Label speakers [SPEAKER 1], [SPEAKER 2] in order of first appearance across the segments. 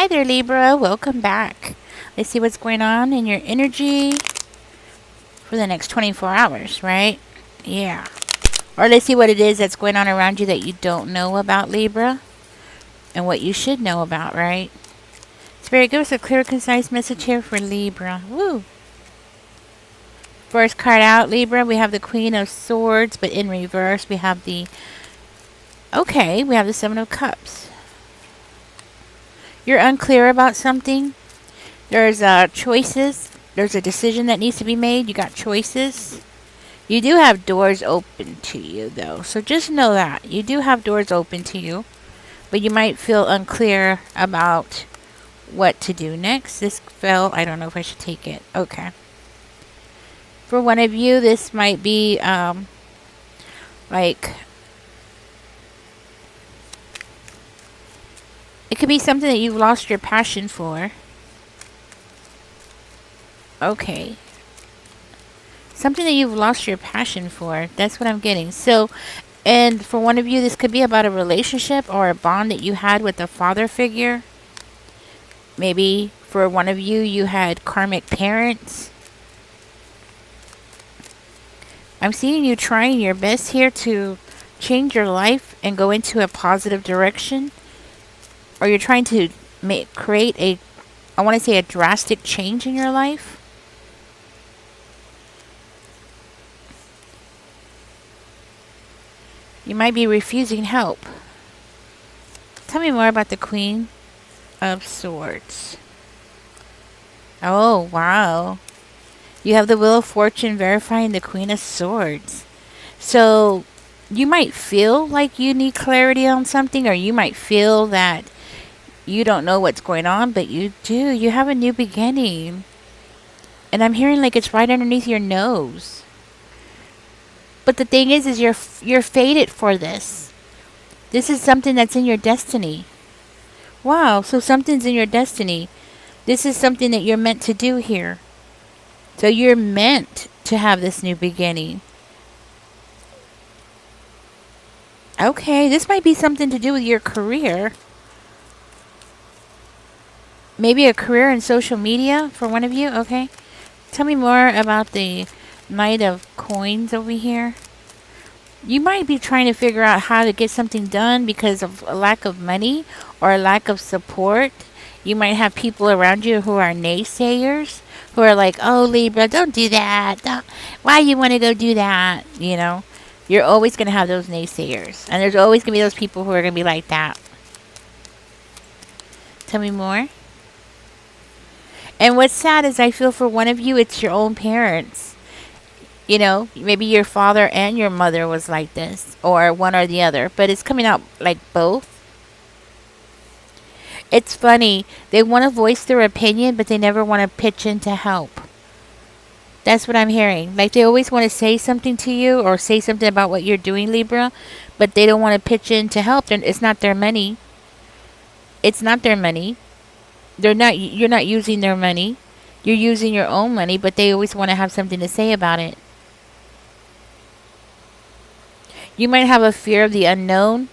[SPEAKER 1] Hi there, Libra. Welcome back. Let's see what's going on in your energy for the next 24 hours, right? Yeah. Or let's see what it is that's going on around you that you don't know about, Libra, and what you should know about, right? Spirit, give us a clear, concise message here for Libra. Woo! First card out, Libra, we have the Queen of Swords, but in reverse, we have the... Okay, we have the Seven of Cups. You're unclear about something. There's choices. There's a decision that needs to be made. You got choices. You do have doors open to you, though. So just know that. You do have doors open to you. But you might feel unclear about what to do next. This fell. I don't know if I should take it. Okay. For one of you, this might be like... It could be something that you've lost your passion for. Okay. Something that you've lost your passion for. That's what I'm getting. So, and for one of you, this could be about a relationship or a bond that you had with a father figure. Maybe for one of you, you had karmic parents. I'm seeing you trying your best here to change your life and go into a positive direction. Or you're trying to create a, I want to say, a drastic change in your life. You might be refusing help. Tell me more about the Queen of Swords. Oh, wow. You have the Wheel of Fortune verifying the Queen of Swords. So, you might feel like you need clarity on something, or you might feel that you don't know what's going on, but you do. You have a new beginning. And I'm hearing like it's right underneath your nose. But the thing is you're fated for this. This is something that's in your destiny. Wow, so something's in your destiny. This is something that you're meant to do here. So you're meant to have this new beginning. Okay, this might be something to do with your career. Maybe a career in social media for one of you, okay? Tell me more about the Knight of Coins over here. You might be trying to figure out how to get something done because of a lack of money or a lack of support. You might have people around you who are naysayers, who are like, oh, Libra, don't do that. Why you want to go do that? You know, you're always going to have those naysayers. And there's always going to be those people who are going to be like that. Tell me more. And what's sad is I feel for one of you, it's your own parents. You know, maybe your father and your mother was like this, or one or the other, but it's coming out like both. It's funny. They want to voice their opinion, but they never want to pitch in to help. That's what I'm hearing. Like they always want to say something to you or say something about what you're doing, Libra, but they don't want to pitch in to help. It's not their money. It's not their money. You're not using their money. You're using your own money, but they always want to have something to say about it. You might have a fear of the unknown,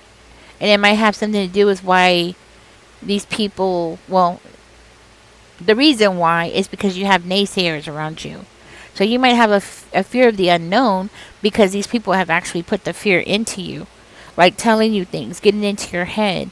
[SPEAKER 1] and it might have something to do with why these people, well, the reason why is because you have naysayers around you. So you might have a fear of the unknown because these people have actually put the fear into you, like telling you things, getting into your head.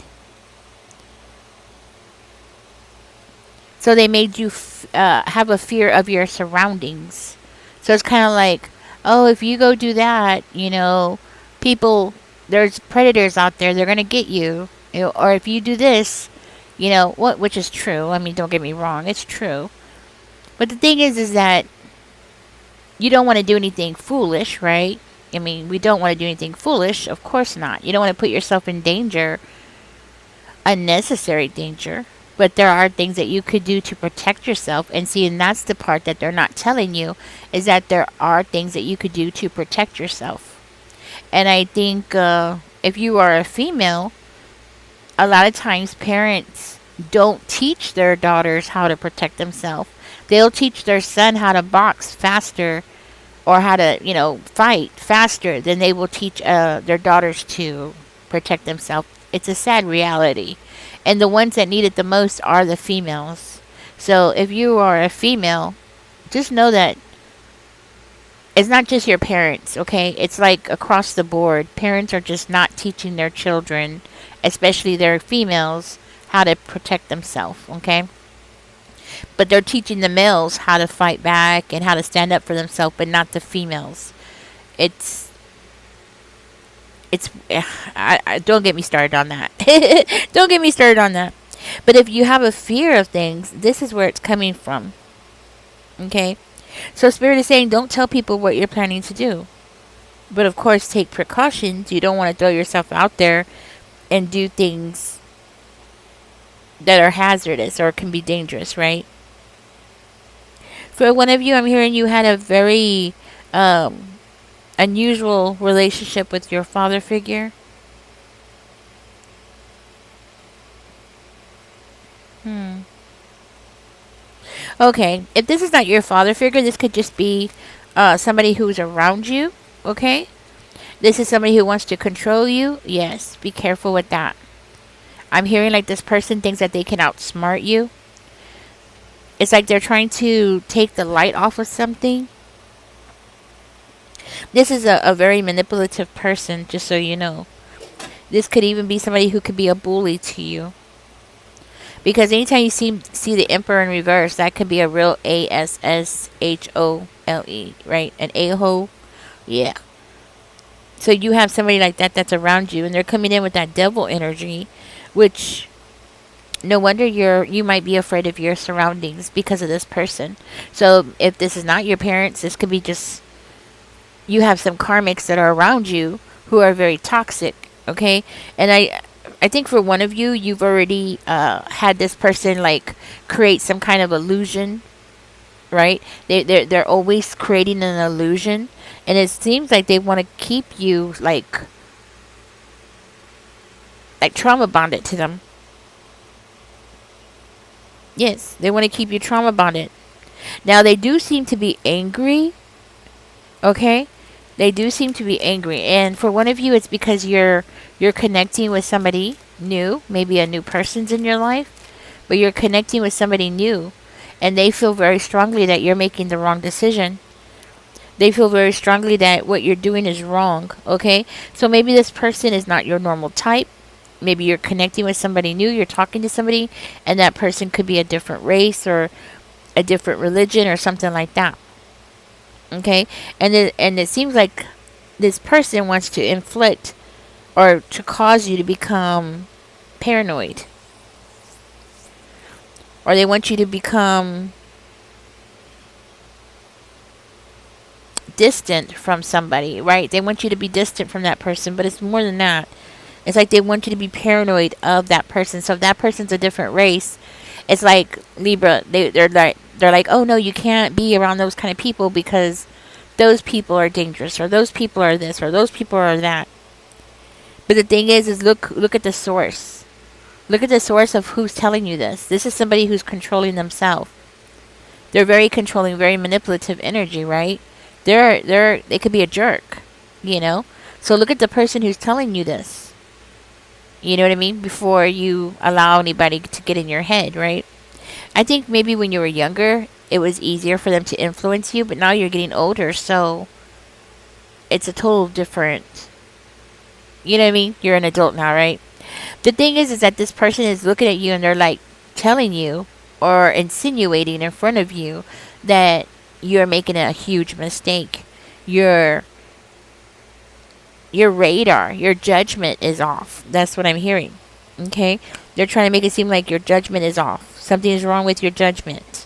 [SPEAKER 1] So they made you have a fear of your surroundings. So it's kind of like, oh, if you go do that, you know, people, there's predators out there, they're going to get you. You know, or if you do this, you know, which is true. I mean, don't get me wrong, it's true. But the thing is that you don't want to do anything foolish, right? I mean, we don't want to do anything foolish. Of course not. You don't want to put yourself in danger, unnecessary danger. But there are things that you could do to protect yourself. And see, and that's the part that they're not telling you, is that there are things that you could do to protect yourself. And I think if you are a female, a lot of times parents don't teach their daughters how to protect themselves. They'll teach their son how to box faster or how to, you know, fight faster than they will teach their daughters to protect themselves. It's a sad reality. And the ones that need it the most are the females. So if you are a female, just know that it's not just your parents, okay? It's like across the board. Parents are just not teaching their children, especially their females, how to protect themselves, okay? But they're teaching the males how to fight back and how to stand up for themselves, but not the females. It's I don't get me started on that. Don't get me started on that. But if you have a fear of things, this is where it's coming from. Okay? So Spirit is saying don't tell people what you're planning to do. But of course take precautions. You don't want to throw yourself out there and do things that are hazardous or can be dangerous, right? For one of you, I'm hearing you had a very unusual relationship with your father figure. Okay, if this is not your father figure, this could just be somebody who's around you, okay? This is somebody who wants to control you. Yes, be careful with that. I'm hearing like this person thinks that they can outsmart you. It's like they're trying to take the light off of something. This is a very manipulative person, just so you know. This could even be somebody who could be a bully to you. Because anytime you see the Emperor in reverse, that could be a real ASSHOLE, right? An a-hole. Yeah. So you have somebody like that that's around you, and they're coming in with that devil energy, which no wonder you might be afraid of your surroundings because of this person. So if this is not your parents, this could be just you have some karmics that are around you who are very toxic, okay? And I think for one of you, you've already had this person like create some kind of illusion, right? They're always creating an illusion, and it seems like they want to keep you like trauma bonded to them. Yes, they want to keep you trauma bonded. Now they do seem to be angry, okay? They do seem to be angry, and for one of you, it's because you're connecting with somebody new, maybe a new person's in your life, but you're connecting with somebody new, and they feel very strongly that you're making the wrong decision. They feel very strongly that what you're doing is wrong, okay? So maybe this person is not your normal type. Maybe you're connecting with somebody new, you're talking to somebody, and that person could be a different race or a different religion or something like that. Okay? And it seems like this person wants to inflict or to cause you to become paranoid. Or they want you to become distant from somebody, right? They want you to be distant from that person, but it's more than that. It's like they want you to be paranoid of that person. So if that person's a different race, it's like Libra. They're like, oh no, you can't be around those kind of people because those people are dangerous, or those people are this, or those people are that. But the thing is look at the source. Look at the source of who's telling you this. This is somebody who's controlling themselves. They're very controlling, very manipulative energy, right? They could be a jerk, you know. So look at the person who's telling you this. You know what I mean? Before you allow anybody to get in your head, right? I think maybe when you were younger, it was easier for them to influence you, but now you're getting older, so it's a total different. You know what I mean? You're an adult now, right? The thing is that this person is looking at you and they're like telling you or insinuating in front of you that you're making a huge mistake. Your radar, your judgment is off. That's what I'm hearing. Okay? They're trying to make it seem like your judgment is off. Something is wrong with your judgment.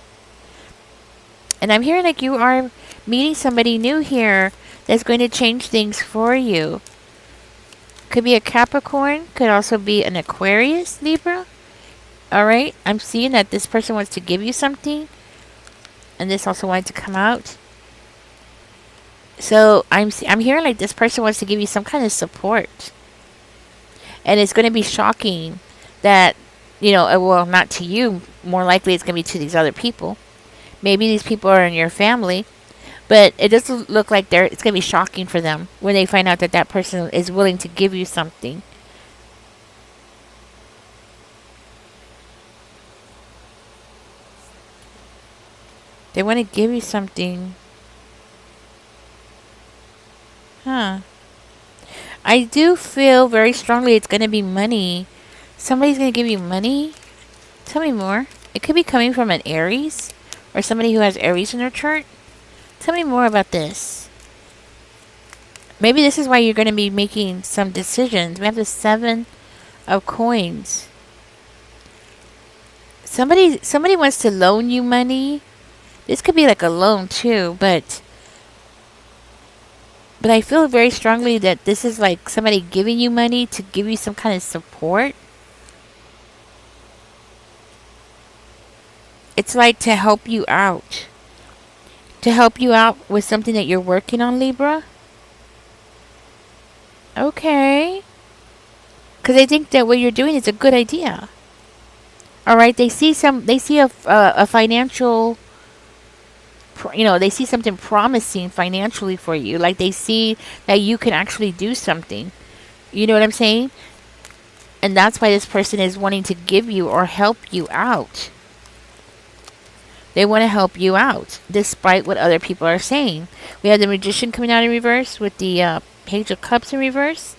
[SPEAKER 1] And I'm hearing like you are meeting somebody new here that's going to change things for you. Could be a Capricorn. Could also be an Aquarius, Libra. Alright? I'm seeing that this person wants to give you something. And this also wanted to come out. So I'm hearing like this person wants to give you some kind of support. And it's going to be shocking that, well, not to you. More likely it's going to be to these other people. Maybe these people are in your family. But it doesn't look like it's going to be shocking for them when they find out that person is willing to give you something. They want to give you something. Huh. I do feel very strongly it's going to be money. Somebody's going to give you money? Tell me more. It could be coming from an Aries or somebody who has Aries in their chart. Tell me more about this. Maybe this is why you're going to be making some decisions. We have the 7 of coins. Somebody wants to loan you money. This could be like a loan too, but I feel very strongly that this is like somebody giving you money to give you some kind of support. It's like to help you out. To help you out with something that you're working on, Libra. Okay. Because I think that what you're doing is a good idea. All right. They see a financial, they see something promising financially for you. Like they see that you can actually do something. You know what I'm saying? And that's why this person is wanting to give you or help you out. They want to help you out, despite what other people are saying. We have the Magician coming out in reverse with the Page of Cups in reverse.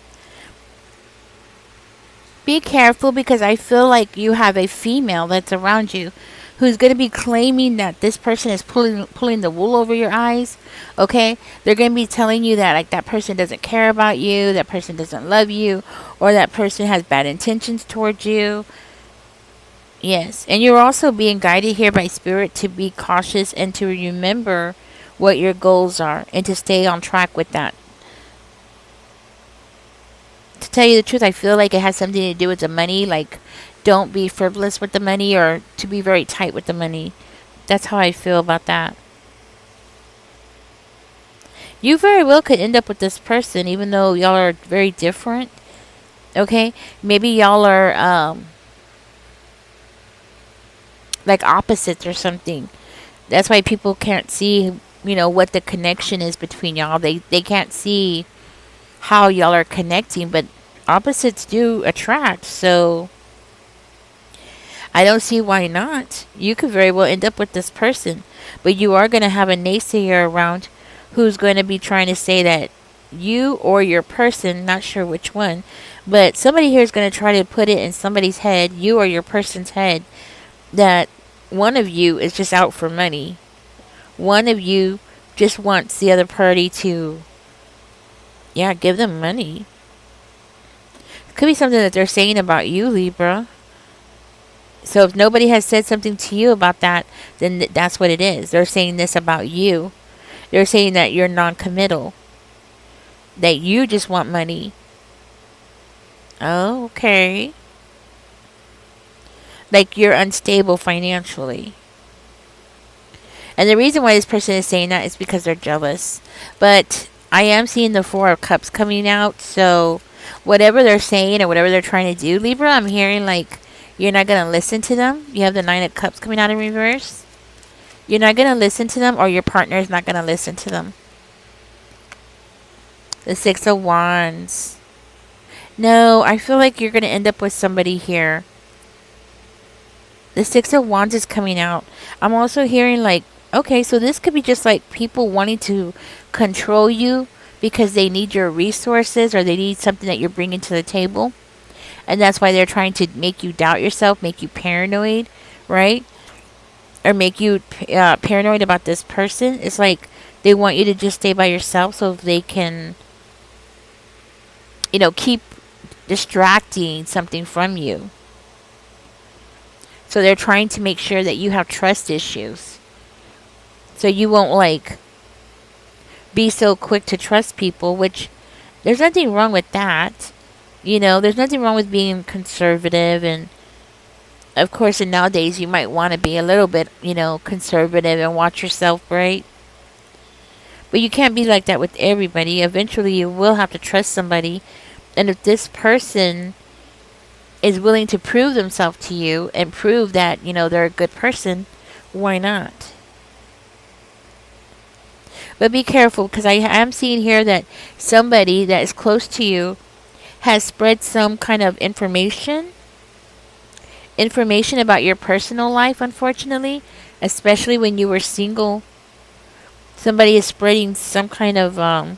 [SPEAKER 1] Be careful, because I feel like you have a female that's around you who's going to be claiming that this person is pulling the wool over your eyes. Okay? They're going to be telling you that like that person doesn't care about you, that person doesn't love you, or that person has bad intentions towards you. Yes, and you're also being guided here by Spirit to be cautious and to remember what your goals are and to stay on track with that. To tell you the truth, I feel like it has something to do with the money. Like, don't be frivolous with the money, or to be very tight with the money. That's how I feel about that. You very well could end up with this person, even though y'all are very different. Okay? Maybe y'all are, like opposites or something. That's why people can't see, what the connection is between y'all. They can't see how y'all are connecting, but opposites do attract. So I don't see why not. You could very well end up with this person, but you are going to have a naysayer around who's going to be trying to say that you or your person, not sure which one, but somebody here is going to try to put it in somebody's head, you or your person's head, that one of you is just out for money. One of you just wants the other party to, give them money. It could be something that they're saying about you, Libra. So if nobody has said something to you about that, then that's what it is. They're saying this about you. They're saying that you're non-committal. That you just want money. Oh, okay. Like you're unstable financially. And the reason why this person is saying that is because they're jealous. But I am seeing the 4 of Cups coming out. So whatever they're saying or whatever they're trying to do, Libra, I'm hearing like you're not going to listen to them. You have the 9 of Cups coming out in reverse. You're not going to listen to them, or your partner is not going to listen to them. The 6 of Wands. No, I feel like you're going to end up with somebody here. The 6 of Wands is coming out. I'm also hearing like, okay, so this could be just like people wanting to control you because they need your resources or they need something that you're bringing to the table. And that's why they're trying to make you doubt yourself, make you paranoid, right? Or make you paranoid about this person. It's like they want you to just stay by yourself so they can, keep distracting something from you. So they're trying to make sure that you have trust issues. So you won't like be so quick to trust people, which there's nothing wrong with that. There's nothing wrong with being conservative, and of course, and nowadays you might want to be a little bit, conservative and watch yourself, right? But you can't be like that with everybody. Eventually you will have to trust somebody. And if this person is willing to prove themselves to you and prove that, they're a good person, why not? But be careful, because I am seeing here that somebody that is close to you has spread some kind of information. information about your personal life, unfortunately, especially when you were single. Somebody is spreading some kind of, I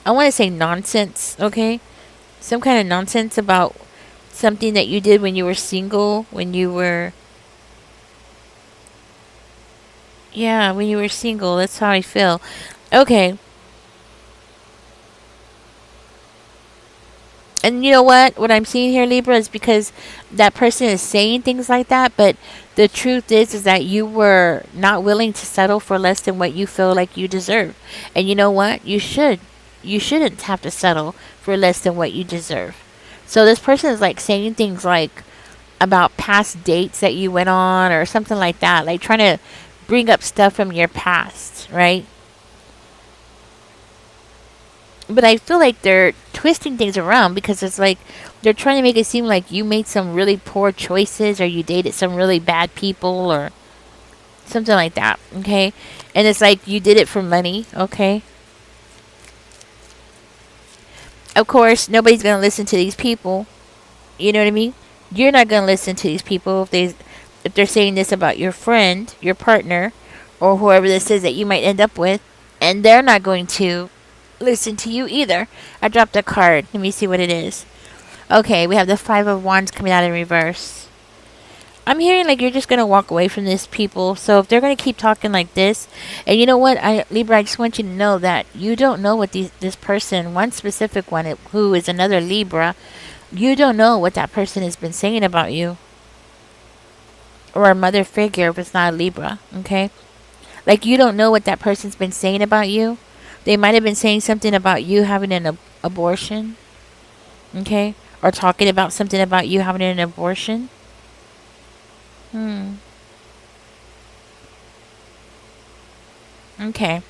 [SPEAKER 1] want to say nonsense, okay? Some kind of nonsense about something that you did when you were single, when you were, yeah, when you were single. That's how I feel. Okay. And you know what? What I'm seeing here, Libra, is because that person is saying things like that, but the truth is that you were not willing to settle for less than what you feel like you deserve. And you know what? You should. You shouldn't have to settle for less than what you deserve. So this person is like saying things like about past dates that you went on or something like that, like trying to bring up stuff from your past, right? But I feel like they're twisting things around because it's like they're trying to make it seem like you made some really poor choices or you dated some really bad people or something like that, okay? And it's like you did it for money, okay? Of course, nobody's going to listen to these people. You know what I mean? You're not going to listen to these people if they're saying this about your friend, your partner, or whoever this is that you might end up with, and they're not going to listen to you either. I dropped a card. Let me see what it is. Okay, we have the Five of Wands coming out in reverse. I'm hearing like you're just gonna walk away from this people. So if they're gonna keep talking like this, and you know what, Libra, I just want you to know that you don't know what this person, one specific one who is another Libra, you don't know what that person has been saying about you, or a mother figure if it's not a Libra. Okay, like you don't know what that person's been saying about you. They might have been saying something about you having an abortion. Okay, or talking about something about you having an abortion. Hmm. Okay.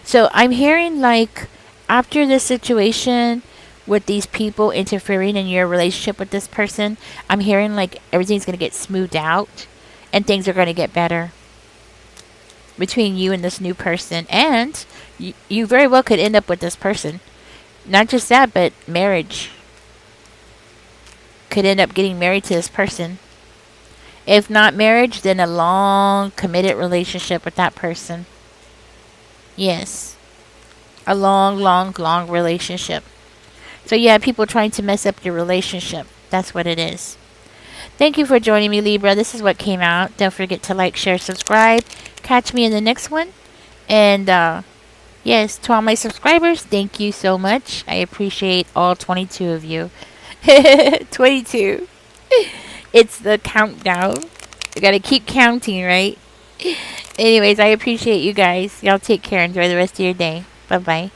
[SPEAKER 1] So I'm hearing like after this situation with these people interfering in your relationship with this person, I'm hearing like everything's going to get smoothed out and things are going to get better between you and this new person. And you very well could end up with this person. Not just that, but marriage. Could end up getting married to this person. If not marriage, then a long committed relationship with that person. Yes. A long, long, long relationship. So yeah, people trying to mess up your relationship. That's what it is. Thank you for joining me, Libra. This is what came out. Don't forget to like, share, subscribe. Catch me in the next one. And yes, to all my subscribers, thank you so much. I appreciate all 22 of you. 22. It's the countdown. You gotta keep counting, right? Anyways, I appreciate you guys. Y'all take care. Enjoy the rest of your day. Bye-bye.